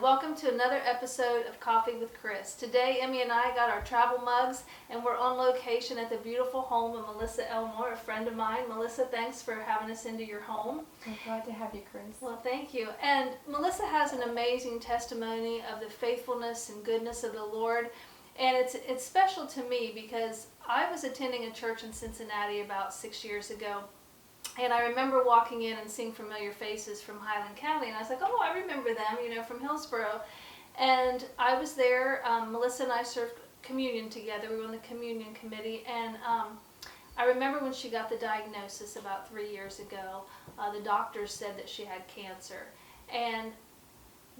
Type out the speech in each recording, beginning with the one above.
Welcome to another episode of Coffee with Kris. Today, Emmy and I got our travel mugs, and we're on location at the beautiful home of Melissa Elmore, a friend of mine. Melissa, thanks for having us into your home. I'm glad to have you, Kris. Well, thank you. And Melissa has an amazing testimony of the faithfulness and goodness of the Lord. And it's special to me because I was attending a church in Cincinnati about 6 years ago. And I remember walking in and seeing familiar faces from Highland County, and I was like, oh, I remember them, from Hillsborough. And I was there. Melissa and I served communion together. We were on the communion committee, and I remember when she got the diagnosis about 3 years ago, the doctors said that she had cancer. And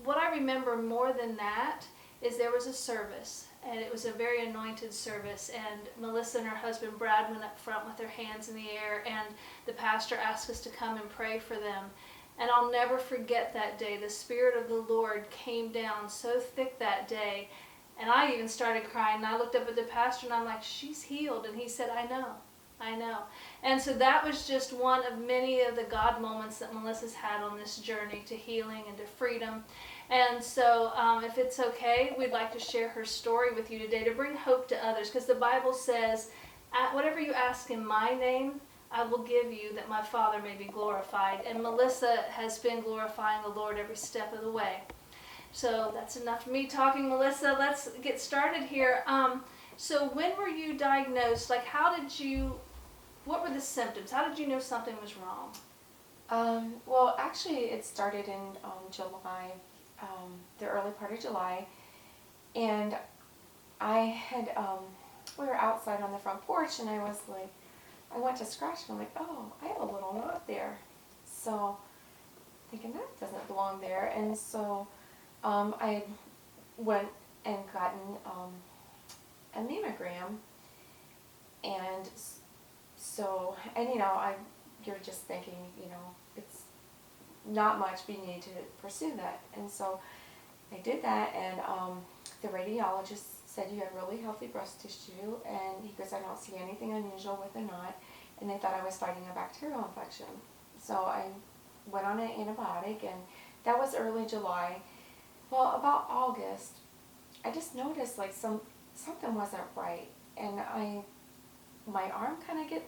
what I remember more than that is there was a service, and it was a very anointed service, and Melissa and her husband Brad went up front with their hands in the air, and the pastor asked us to come and pray for them. And I'll never forget that day. The Spirit of the Lord came down so thick that day, and I even started crying, and I looked up at the pastor and I'm like, she's healed. And he said, I know. And so that was just one of many of the God moments that Melissa's had on this journey to healing and to freedom. And so if it's okay, we'd like to share her story with you today to bring hope to others, because the Bible says, whatever you ask in my name, I will give you, that my Father may be glorified. And Melissa has been glorifying the Lord every step of the way. So that's enough of me talking, Melissa. Let's get started here. So when were you diagnosed? What were the symptoms? How did you know something was wrong? Well, actually, it started in July, the early part of July, and I had, we were outside on the front porch, and I went to scratch, and I'm like, oh, I have a little knot there. So, thinking that doesn't belong there, and so I went and gotten a mammogram, and so, and you're just thinking, it's not much, but you need to pursue that. And so I did that, and the radiologist said you have really healthy breast tissue, and he goes, I don't see anything unusual with the knot, and they thought I was fighting a bacterial infection. So I went on an antibiotic, and that was early July. Well, about August, I just noticed something wasn't right, and my arm kind of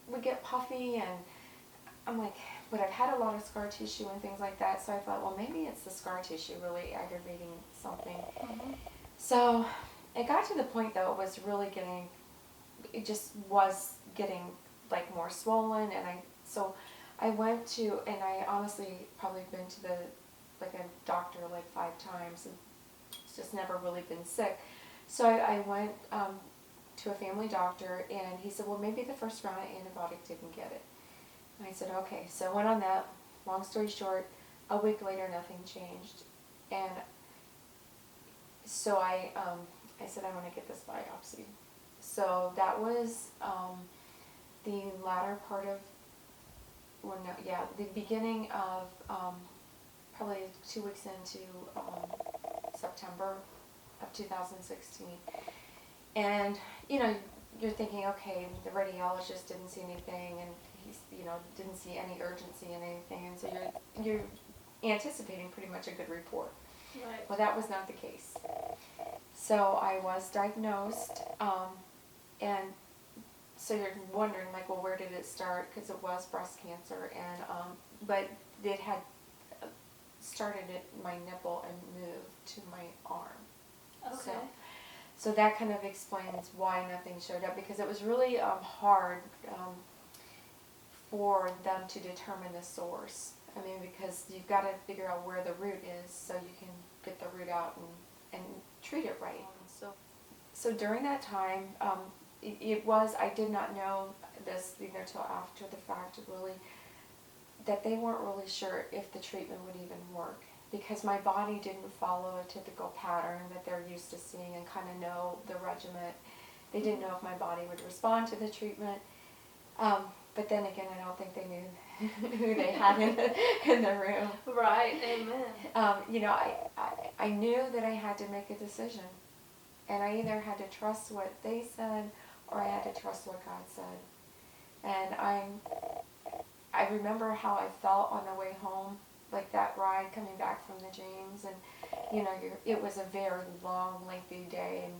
would get puffy, and I'm like, but I've had a lot of scar tissue and things like that, so I thought, well, maybe it's the scar tissue really aggravating something. Mm-hmm. So it got to the point, though, it just was getting more swollen, and I went to, and I honestly probably been to a doctor 5 times, and it's just never really been sick. So I went to a family doctor, and he said, well, maybe the first round of antibiotic didn't get it. And I said, okay. So I went on that. Long story short, a week later, nothing changed. And so I said, I want to get this biopsy. So that was the latter part of, the beginning of probably 2 weeks into September of 2016. And, you're thinking, okay, the radiologist didn't see anything, and he's, didn't see any urgency in anything, and so you're anticipating pretty much a good report. Right. Well, that was not the case. So I was diagnosed, and so you're wondering, well, where did it start? Because it was breast cancer, and but it had started at my nipple and moved to my arm. Okay. So that kind of explains why nothing showed up, because it was really hard for them to determine the source. I mean, because you've got to figure out where the root is so you can get the root out and treat it right. So during that time, I did not know this either till after the fact, really, that they weren't really sure if the treatment would even work, because my body didn't follow a typical pattern that they're used to seeing and kind of know the regimen. They didn't know if my body would respond to the treatment. But then again, I don't think they knew who they had in the room. Right, amen. I knew that I had to make a decision. And I either had to trust what they said, or I had to trust what God said. And I remember how I felt on the way home like that ride coming back from the James, and it was a very long, lengthy day, and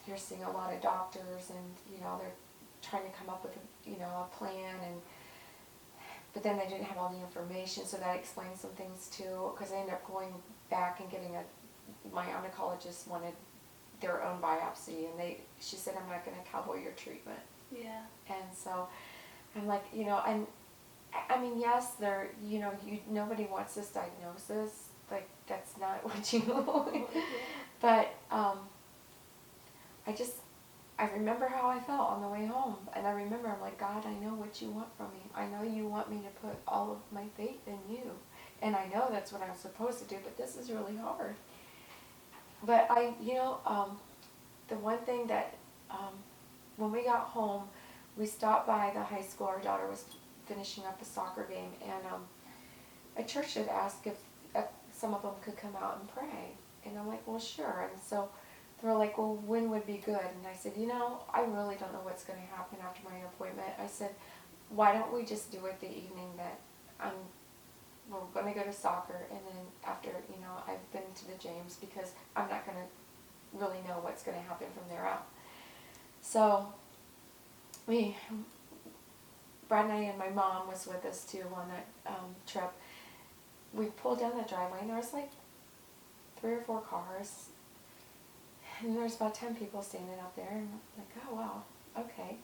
you're seeing a lot of doctors, and they're trying to come up with a plan, but then they didn't have all the information, so that explains some things too, because I ended up going back and getting my oncologist wanted their own biopsy, and she said, I'm not going to cowboy your treatment. Yeah. And so I'm like, and I mean, yes, nobody wants this diagnosis, like that's not what you want. But I remember how I felt on the way home, and I remember I'm like, God, I know what you want from me. I know you want me to put all of my faith in you, and I know that's what I'm supposed to do, but this is really hard. But the one thing that when we got home, we stopped by the high school. Our daughter was finishing up a soccer game, and a church had asked if some of them could come out and pray, and I'm like, well, sure. And so they were like, well, when would be good? And I said, I really don't know what's going to happen after my appointment. I said, why don't we just do it the evening that we're going to go to soccer, and then after, I've been to the James, because I'm not going to really know what's going to happen from there out. So Brad and I, and my mom was with us too on that trip. We pulled down the driveway, and there was like 3 or 4 cars, and there's about 10 people standing up there, and I'm like, oh wow, okay.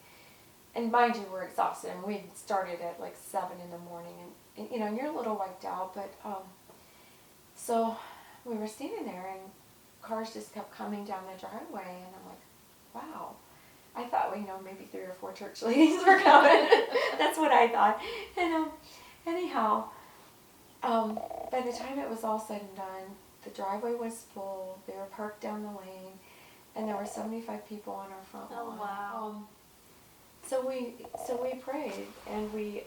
And mind you, we're exhausted, and we started at like 7 in the morning, and you're a little wiped out, but so we were standing there, and cars just kept coming down the driveway, and I'm like, wow. I thought, maybe 3 or 4 church ladies were coming. That's what I thought. And anyhow, by the time it was all said and done, the driveway was full. They were parked down the lane, and there were 75 people on our front lawn. Oh wow! So we prayed, and we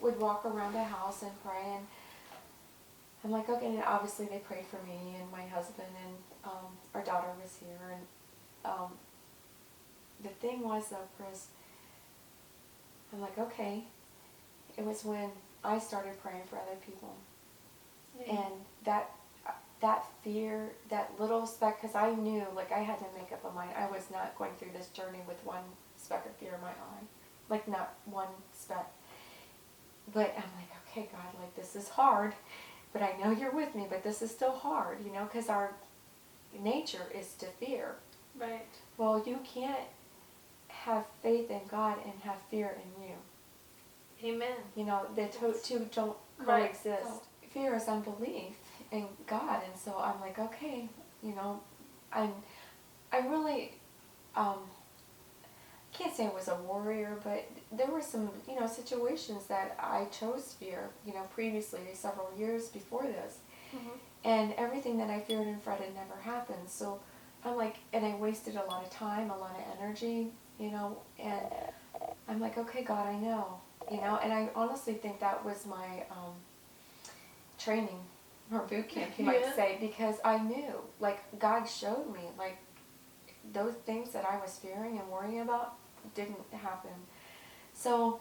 would walk around the house and pray. And I'm like, okay. And obviously, they prayed for me and my husband, and our daughter was here, and. The thing was, though, Kris, I'm like, okay, it was when I started praying for other people. Yeah. And that fear, that little speck, because I knew, like, I had to make up my mind. I was not going through this journey with one speck of fear in my eye. Like, not one speck. But I'm like, okay, God, like, this is hard, but I know you're with me, but this is still hard, because our nature is to fear. Right. Well, you can't have faith in God and have fear in you. Amen. The two don't coexist. Right. Fear is unbelief in God, and so I'm like, okay, I really can't say I was a warrior, but there were some situations that I chose fear previously, several years before this, and everything that I feared and fretted never happened. So I'm like, and I wasted a lot of time, a lot of energy, and I'm like, okay, God, I know, and I honestly think that was my training or boot camp, you might say, because I knew, like, God showed me, like, those things that I was fearing and worrying about didn't happen. So,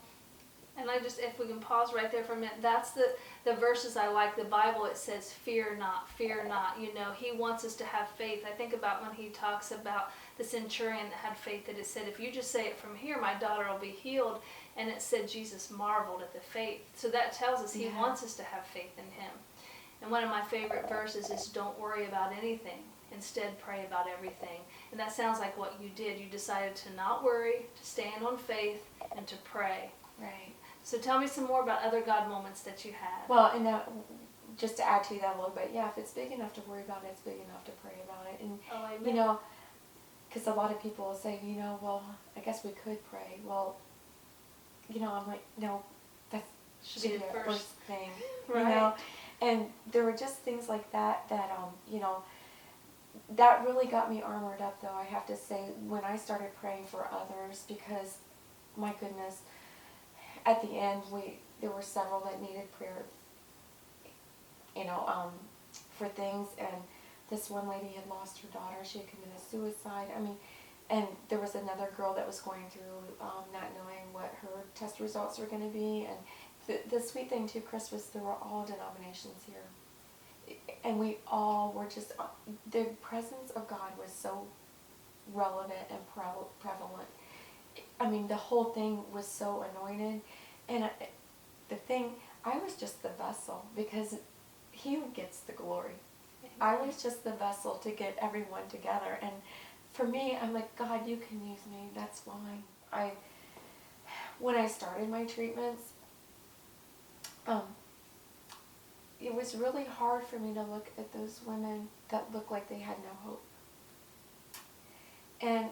and if we can pause right there for a minute, that's the verses I like. The Bible, it says, fear not, fear not. He wants us to have faith. I think about when he talks about the centurion that had faith, that it said, if you just say it from here, my daughter will be healed. And it said Jesus marveled at the faith. So that tells us he wants us to have faith in him. And one of my favorite verses is, don't worry about anything. Instead, pray about everything. And that sounds like what you did. You decided to not worry, to stand on faith, and to pray. Right. So tell me some more about other God moments that you had. Well, and just to add to that a little bit, if it's big enough to worry about it, it's big enough to pray about it. And, amen. Because a lot of people will say, well, I guess we could pray. Well, I'm like, no, that should be the first thing. Right. And there were just things like that, that really got me armored up, though, I have to say, when I started praying for others, because, my goodness, at the end, there were several that needed prayer, for things, and this one lady had lost her daughter. She had committed suicide. And there was another girl that was going through not knowing what her test results were going to be, the sweet thing too, Kris, was there were all denominations here. And we all were just, the presence of God was so relevant and prevalent. I mean, the whole thing was so anointed. And the thing, I was just the vessel because he gets the glory. I was just the vessel to get everyone together. And for me, I'm like, God, you can use me. That's fine. When I started my treatments, it was really hard for me to look at those women that looked like they had no hope. And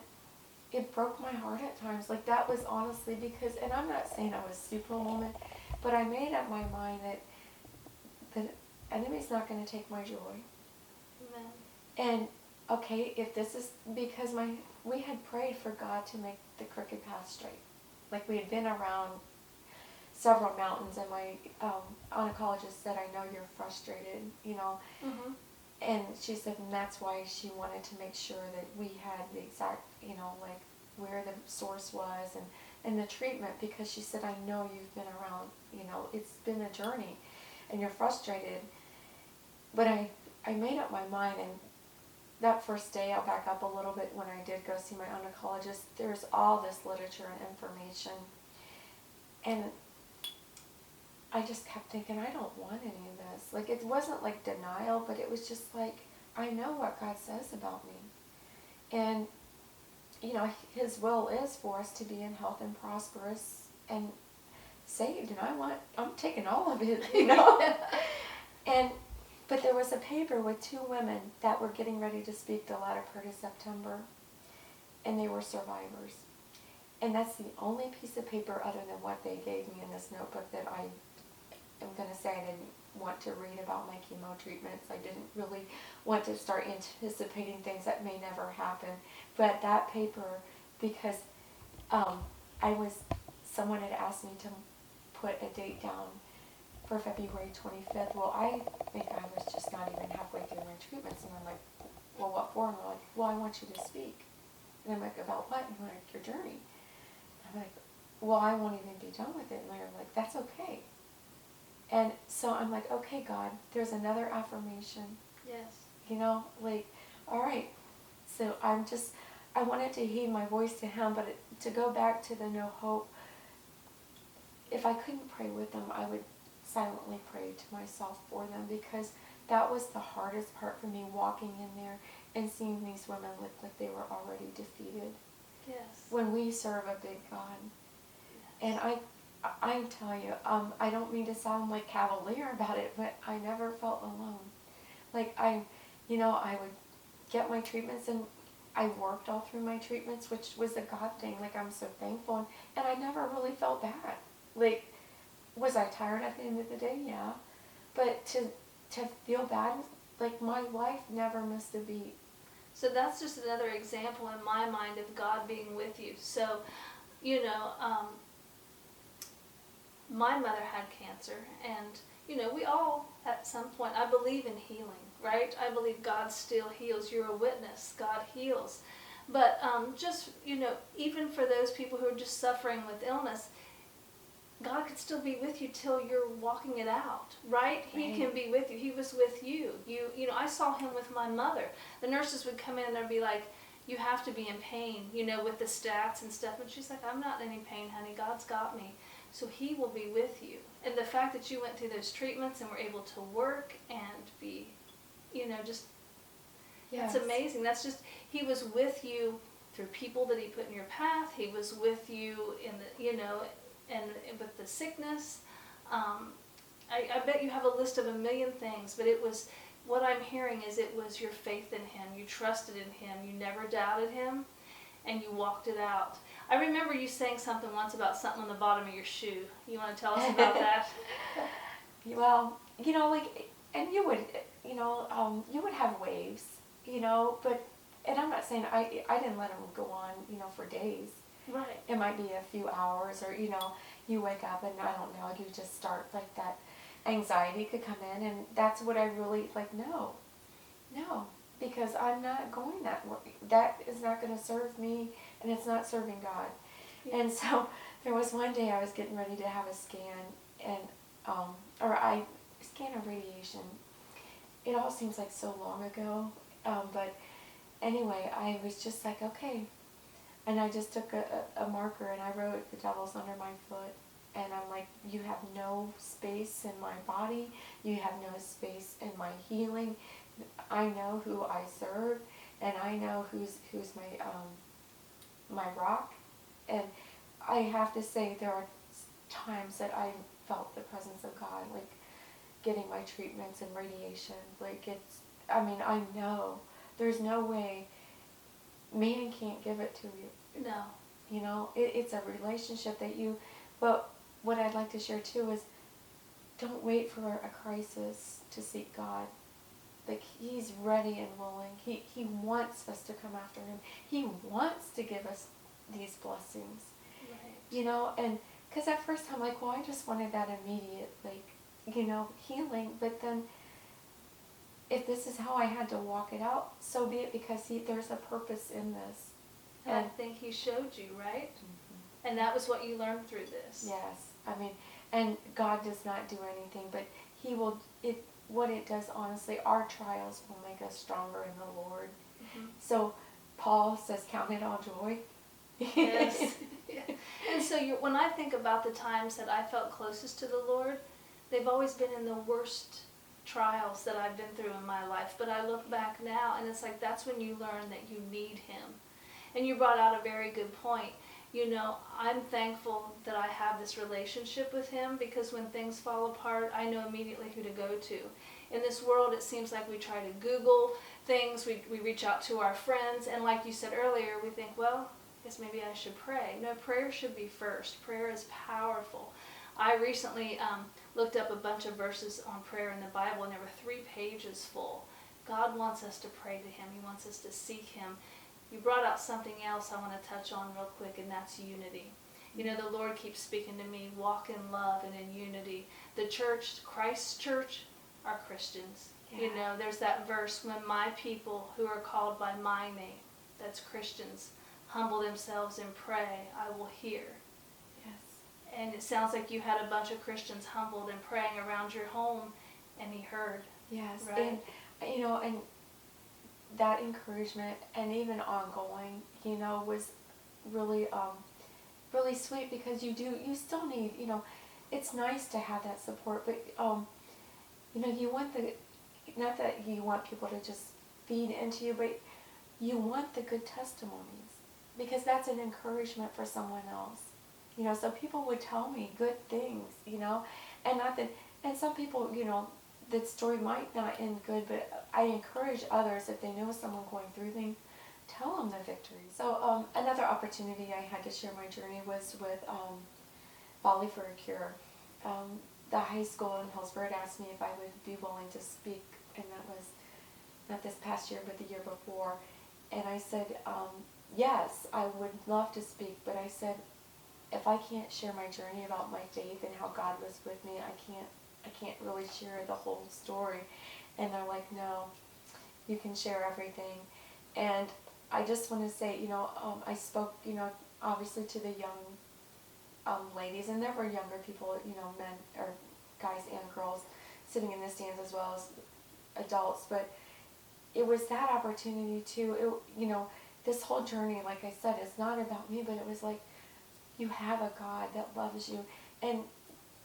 it broke my heart at times. Like, that was honestly because, and I'm not saying I was superwoman, but I made up my mind that the enemy's not going to take my joy. Amen. And, okay, if this is because we had prayed for God to make the crooked path straight. Like, we had been around several mountains, and my oncologist said, I know you're frustrated, you know. Mm-hmm. And she said, and that's why she wanted to make sure that we had the exact, you know, like where the source was and the treatment, because she said, I know you've been around, you know, it's been a journey and you're frustrated. But I made up my mind, and that first day, I'll back up a little bit, when I did go see my oncologist, there's all this literature and information. And I just kept thinking, I don't want any of this. Like, it wasn't like denial, but it was just like, I know what God says about me. And, you know, his will is for us to be in health and prosperous and saved. And I'm taking all of it, you know. But there was a paper with 2 women that were getting ready to speak the latter part of September. And they were survivors. And that's the only piece of paper other than what they gave me in this notebook that I'm going to say I didn't want to read about my chemo treatments. I didn't really want to start anticipating things that may never happen. But that paper, because someone had asked me to put a date down for February 25th. Well, I think I was just not even halfway through my treatments. And I'm like, well, what for? And they're like, well, I want you to speak. And I'm like, about what? And they're like, your journey. I'm like, well, I won't even be done with it. And they're like, that's okay. And so I'm like, okay, God, there's another affirmation. Yes. You know, like, all right. So I wanted to heed my voice to him, but to go back to the no hope, if I couldn't pray with them, I would silently pray to myself for them, because that was the hardest part for me, walking in there and seeing these women look like they were already defeated. Yes. When we serve a big God. Yes. And I tell you, I don't mean to sound like cavalier about it, but I never felt alone. Like, I would get my treatments, and I worked all through my treatments, which was a God thing. Like, I'm so thankful, and I never really felt bad. Like, was I tired at the end of the day? Yeah. But to feel bad, like, my life never missed a beat. So that's just another example in my mind of God being with you. So, you know, my mother had cancer, and, you know, we all, at some point, I believe in healing, right? I believe God still heals. You're a witness. God heals. But just, you know, even for those people who are just suffering with illness, God could still be with you till you're walking it out, right? He can be with you. He was with you. You know, I saw him with my mother. The nurses would come in and they'd be like, you have to be in pain, you know, with the stats and stuff. And she's like, I'm not in any pain, honey. God's got me. So he will be with you. And the fact that you went through those treatments and were able to work and be, you know, just, yes. That's amazing. That's just, he was with you through people that he put in your path. He was with you in the, you know, and with the sickness. I bet you have a list of a million things, but it was, what I'm hearing is it was your faith in him. You trusted in him. You never doubted him, and you walked it out. I remember you saying something once about something on the bottom of your shoe. You want to tell us about that? Well, you know, like, and you would, you know, you would have waves, you know, but, and I'm not saying, I didn't let them go on, you know, for days. Right. It might be a few hours, or, you know, you wake up and I don't know, you just start, like, that anxiety could come in, and that's what I really, like, no, because I'm not going that way. That is not going to serve me, and it's not serving God. Yeah. And so there was one day I was getting ready to have a scan, and or I scanner radiation. It all seems like so long ago, but anyway, I was just like, okay, and I just took a marker and I wrote, "The devil's under my foot." And I'm like, you have no space in my body. You have no space in my healing. I know who I serve, and I know who's my rock. And I have to say, there are times that I felt the presence of God, like getting my treatments and radiation. Like I know there's no way man can't give it to you. No. You know, it's a relationship that you, but what I'd like to share too is, don't wait for a crisis to seek God. Like, he's ready and willing. He wants us to come after him. He wants to give us these blessings. Right. You know, and because at first I'm like, well, I just wanted that immediate, like, you know, healing. But then if this is how I had to walk it out, so be it, because there's a purpose in this. And I think he showed you, right? Mm-hmm. And that was what you learned through this. Yes. I mean, and God does not do anything, but he will, what it does, honestly, our trials will make us stronger in the Lord. Mm-hmm. So Paul says, count it all joy. Yes. Yeah. And so when I think about the times that I felt closest to the Lord, they've always been in the worst trials that I've been through in my life. But I look back now, and it's like that's when you learn that you need him. And you brought out a very good point. You know, I'm thankful that I have this relationship with him, because when things fall apart, I know immediately who to go to. In this world, it seems like we try to Google things, we reach out to our friends, and like you said earlier, we think, well, I guess maybe I should pray. No, prayer should be first. Prayer is powerful. I recently looked up a bunch of verses on prayer in the Bible, and there were 3 pages full. God wants us to pray to him. He wants us to seek him. You brought out something else I want to touch on real quick, and that's unity. You know, the Lord keeps speaking to me, walk in love and in unity. The church, Christ's church, are Christians. Yeah. You know, there's that verse, when my people who are called by my name, that's Christians, humble themselves and pray, I will hear. Yes. And it sounds like you had a bunch of Christians humbled and praying around your home, and he heard. Yes. Right? And, you know, and that encouragement, and even ongoing, you know, was really, really sweet, because you still need, you know, it's nice to have that support, but, you know, you want not that you want people to just feed into you, but you want the good testimonies, because that's an encouragement for someone else. You know, so people would tell me good things, you know, and some people, you know, the story might not end good, but I encourage others, if they know someone going through things, tell them the victory. So another opportunity I had to share my journey was with Volley for a Cure. The high school in Hillsborough asked me if I would be willing to speak, and that was not this past year, but the year before. And I said, yes, I would love to speak, but I said, if I can't share my journey about my faith and how God was with me, I can't really share the whole story. And they're like, no, you can share everything. And I just want to say, you know, I spoke, you know, obviously to the young ladies, and there were younger people, you know, men or guys and girls sitting in the stands as well as adults. But it was that opportunity too. You know, this whole journey, like I said, is not about me, but it was like, you have a God that loves you, and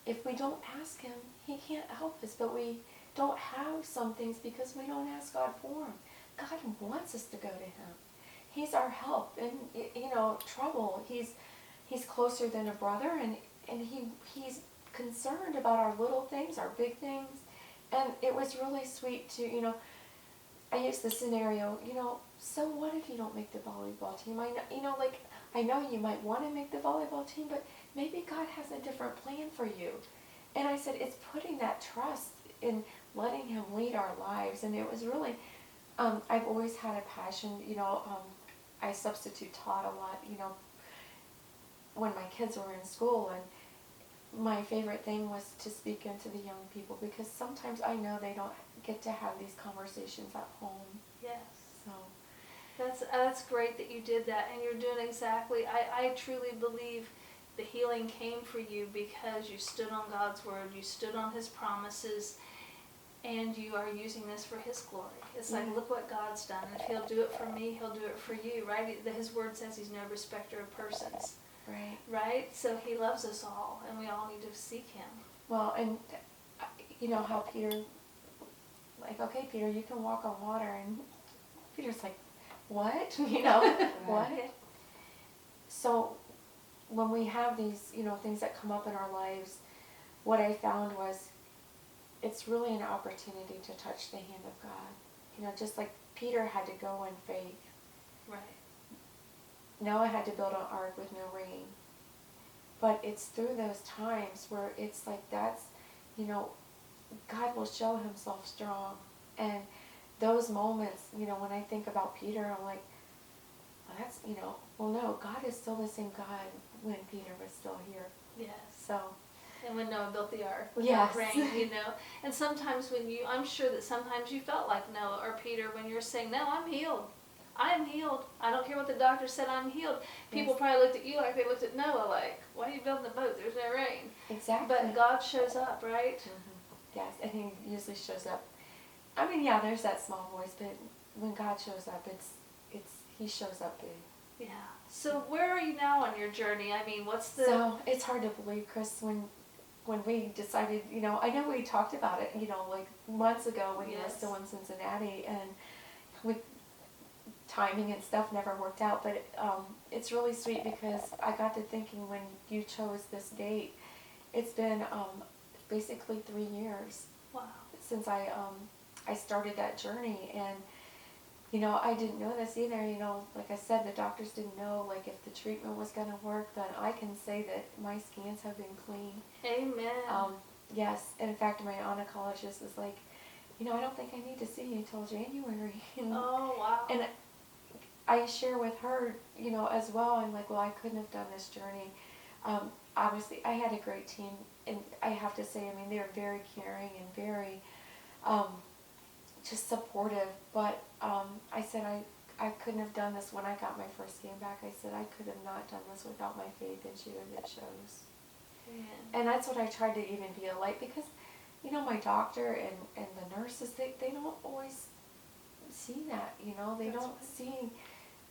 if we don't ask him, he can't help us. But we don't have some things because we don't ask God for them. God wants us to go to him. He's our help in, you know, trouble. He's closer than a brother, and he's concerned about our little things, our big things. And it was really sweet to, you know, I used the scenario, you know, so what if you don't make the volleyball team? I know you might want to make the volleyball team, but maybe God has a different plan for you. And I said, it's putting that trust in letting him lead our lives. And it was really, I've always had a passion, you know, I substitute taught a lot, you know, when my kids were in school, and my favorite thing was to speak into the young people, because sometimes I know they don't get to have these conversations at home. Yes. So That's great that you did that, and you're doing exactly, I truly believe The healing came for you because you stood on God's word, you stood on his promises, and you are using this for his glory. It's like, look what God's done. If he'll do it for me, he'll do it for you, right? His word says he's no respecter of persons. Right. Right? So he loves us all, and we all need to seek him. Well, and you know how Peter, like, okay, Peter, you can walk on water, and Peter's like, what? You know, what? So when we have these, you know, things that come up in our lives, what I found was it's really an opportunity to touch the hand of God. You know, just like Peter had to go in faith. Right. Noah had to build an ark with no rain. But it's through those times where it's like that's, you know, God will show himself strong. And those moments, you know, when I think about Peter, I'm like, well, that's, you know, well, no, God is still the same God when Peter was still here. Yes. So. And when Noah built the ark without rain, you know. And sometimes I'm sure that sometimes you felt like Noah or Peter when you're saying, no, I'm healed. I am healed. I don't care what the doctor said, I'm healed. People probably looked at you like they looked at Noah, like, why are you building a boat? There's no rain. Exactly. But God shows up, right? Mm-hmm. Yes, and he usually shows up. I mean, yeah, there's that small voice, but when God shows up, he shows up big. Yeah. So where are you now on your journey? I mean, what's the... So it's hard to believe, Kris, when we decided, you know, I know we talked about it, you know, like months ago when you were still in Cincinnati, and with timing and stuff never worked out, but it's really sweet because I got to thinking when you chose this date, it's been basically 3 years. Wow. Since I started that journey, and you know, I didn't know this either. You know, like I said, the doctors didn't know like if the treatment was going to work. But I can say that my scans have been clean. Amen. Yes, and in fact, my oncologist was like, you know, I don't think I need to see you until January. And, oh wow. And I share with her, you know, as well. I'm like, well, I couldn't have done this journey. Obviously, I had a great team, and I have to say, I mean, they're very caring and very just supportive. But I said I couldn't have done this when I got my first scan back. I said I could have not done this without my faith in you, and it shows. Amen. And that's what I tried to even be a light, because, you know, my doctor and the nurses, they don't always see that, you know. They don't see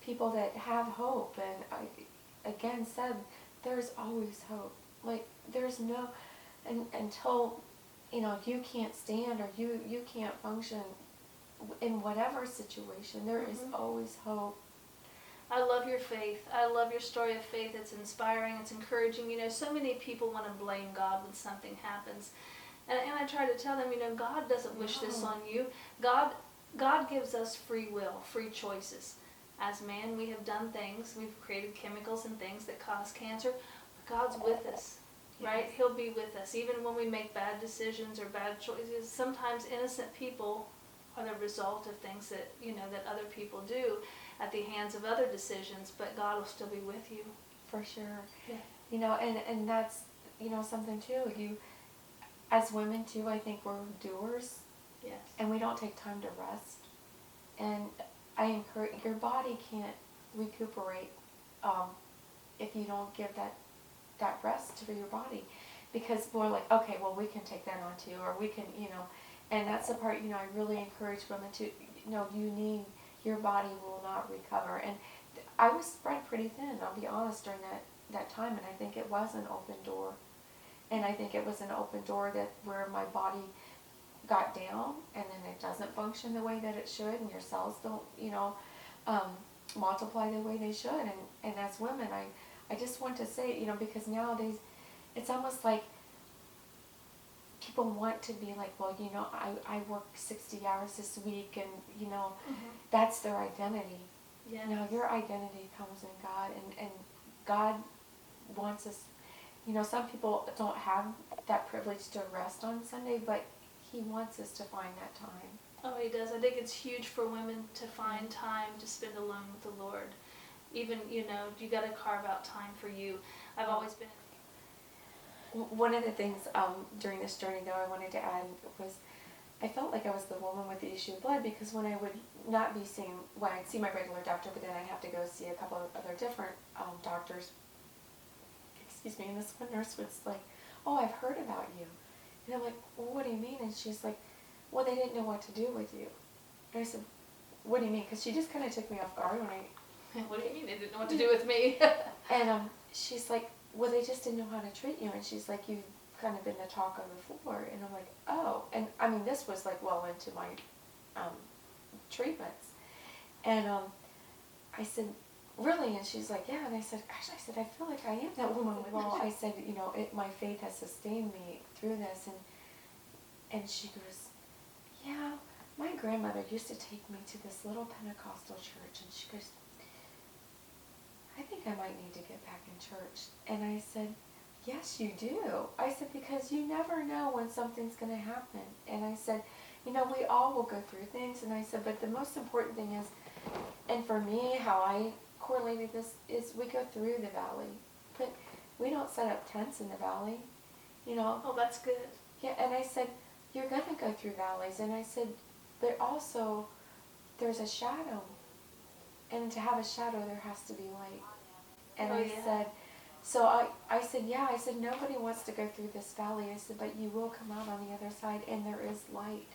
people that have hope. And I, again, said, there's always hope. Like, there's no, until, you know, you can't stand or you can't function in whatever situation, there is always hope. I love your faith. I love your story of faith. It's inspiring. It's encouraging. You know, so many people want to blame God when something happens. And I try to tell them, you know, God doesn't wish this on you. God gives us free will, free choices. As man, we have done things. We've created chemicals and things that cause cancer. But God's with us, right? He'll be with us. Even when we make bad decisions or bad choices, sometimes innocent people are the result of things that, you know, that other people do at the hands of other decisions, but God will still be with you. For sure. Yeah. You know, and that's, you know, something too. You, as women too, I think we're doers. Yes. And we don't take time to rest. And I encourage, your body can't recuperate if you don't give that rest for your body. Because we're like, okay, well, we can take that on too, or we can, you know. And that's the part, you know, I really encourage women to, you know, your body will not recover. And I was spread pretty thin, I'll be honest, during that time, and I think it was an open door. And I think it was an open door that where my body got down, and then it doesn't function the way that it should, and your cells don't, you know, multiply the way they should. And as women, I just want to say, you know, because nowadays, it's almost like people want to be like, well, you know, I work 60 hours this week, and, you know, that's their identity. Yes. No, your identity comes in God, and God wants us, you know, some people don't have that privilege to rest on Sunday, but He wants us to find that time. Oh, He does. I think it's huge for women to find time to spend alone with the Lord. Even, you know, you got to carve out time for you. I've always been... One of the things during this journey, though, I wanted to add was I felt like I was the woman with the issue of blood, because when I would not be seeing, when I'd see my regular doctor, but then I'd have to go see a couple of other different doctors, excuse me, and this one nurse was like, oh, I've heard about you. And I'm like, well, what do you mean? And she's like, well, they didn't know what to do with you. And I said, what do you mean? Because she just kind of took me off guard when I... What do you mean they didn't know what to do with me? And she's like, well, they just didn't know how to treat you. And she's like, you've kind of been the talk of the floor. And I'm like, oh. And I mean, this was like well into my treatments. And I said, really? And she's like, yeah. And I said, gosh, I said, I feel like I am that woman with all. I said, you know, my faith has sustained me through this. And she goes, yeah, my grandmother used to take me to this little Pentecostal church. And she goes, I think I might need to get back in church. And I said, yes, you do. I said, because you never know when something's going to happen. And I said, you know, we all will go through things. And I said, but the most important thing is, and for me, how I correlated this is we go through the valley. But we don't set up tents in the valley, you know. Oh, that's good. Yeah, and I said, you're going to go through valleys. And I said, but also there's a shadow. And to have a shadow, there has to be light. And I said, so I said, yeah, I said, nobody wants to go through this valley. I said, but you will come out on the other side, and there is light.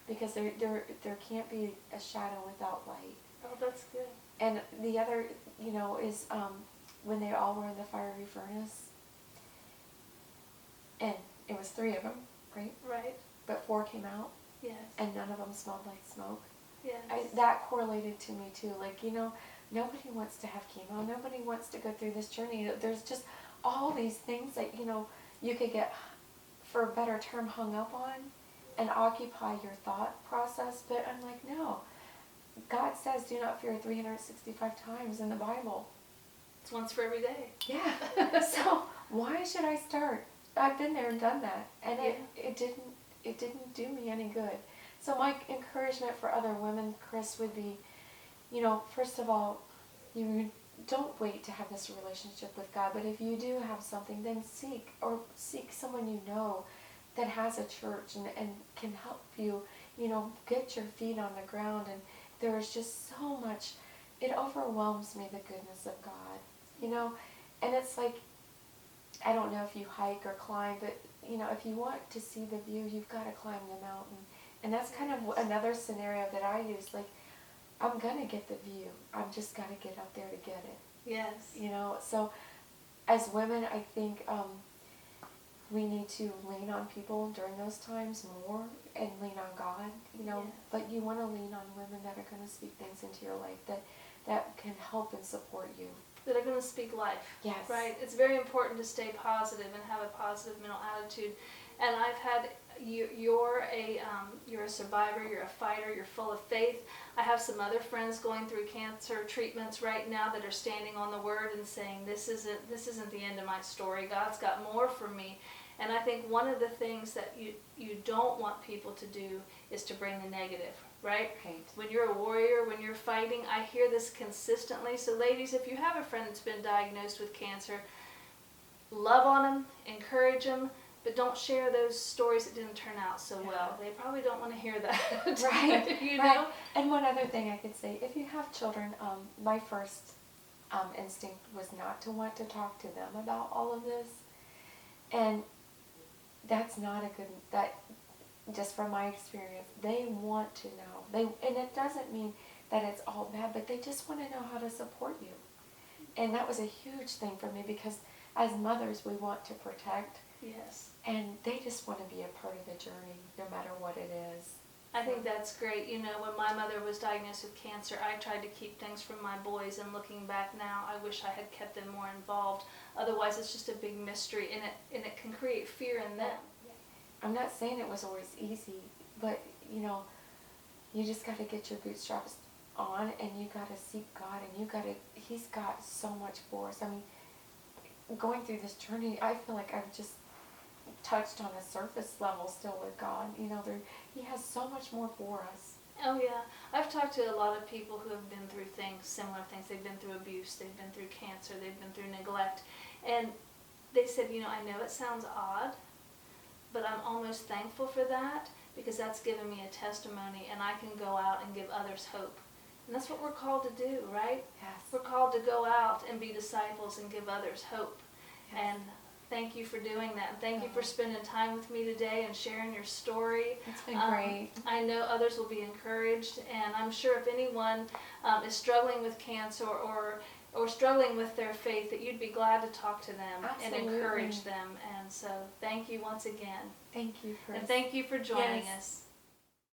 Because there can't be a shadow without light. Oh, that's good. And the other, you know, is when they all were in the fiery furnace. And it was 3 of them, right? Right. But 4 came out. Yes. And none of them smelled like smoke. Yes. That correlated to me too. Like, you know, nobody wants to have chemo. Nobody wants to go through this journey. There's just all these things that, you know, you could get, for a better term, hung up on and occupy your thought process. But I'm like, no. God says do not fear 365 times in the Bible. It's once for every day. Yeah. So why should I start? I've been there and done that. And it didn't do me any good. So my encouragement for other women, Kris, would be, you know, first of all, you don't wait to have this relationship with God, but if you do have something, then seek someone you know that has a church and can help you, you know, get your feet on the ground. And there is just so much, it overwhelms me, the goodness of God, you know, and it's like, I don't know if you hike or climb, but, you know, if you want to see the view, you've got to climb the mountain. And that's kind of another scenario that I use. Like, I'm going to get the view. I've just got to get up there to get it. Yes. You know, so as women, I think we need to lean on people during those times more and lean on God, you know. Yes. But you want to lean on women that are going to speak things into your life that can help and support you. That are going to speak life. Yes. Right? It's very important to stay positive and have a positive mental attitude. And I've had, you're a survivor, you're a fighter, you're full of faith. I have some other friends going through cancer treatments right now that are standing on the word and saying, this isn't the end of my story. God's got more for me. And I think one of the things that you don't want people to do is to bring the negative, right? Right. When you're a warrior, when you're fighting, I hear this consistently. So ladies, if you have a friend that's been diagnosed with cancer, love on them, encourage them, but don't share those stories that didn't turn out so well. They probably don't want to hear that. Right. You right. know? And one other thing I could say, if you have children, my first instinct was not to want to talk to them about all of this. And that's not a good, just from my experience, they want to know. And it doesn't mean that it's all bad, but they just want to know how to support you. And that was a huge thing for me because as mothers, we want to protect. Yes. And they just want to be a part of the journey, no matter what it is. I think that's great. You know, when my mother was diagnosed with cancer, I tried to keep things from my boys, and looking back now, I wish I had kept them more involved. Otherwise, it's just a big mystery, and it can create fear in them. I'm not saying it was always easy, but, you know, you just got to get your bootstraps on, and you got to seek God, and He's got so much for us. I mean, going through this journey, I feel like I've just touched on the surface level still with God. You know, He has so much more for us. Oh yeah, I've talked to a lot of people who have been through similar things. They've been through abuse, they've been through cancer, they've been through neglect, and they said, you know, I know it sounds odd, but I'm almost thankful for that because that's given me a testimony, and I can go out and give others hope. And that's what we're called to do, right? Yes. We're called to go out and be disciples and give others hope. Yes. And thank you for doing that. And thank you for spending time with me today and sharing your story. It's been great. I know others will be encouraged, and I'm sure if anyone is struggling with cancer or struggling with their faith, that you'd be glad to talk to them and encourage them. And so thank you once again. Thank you, Kris. And thank you for joining us.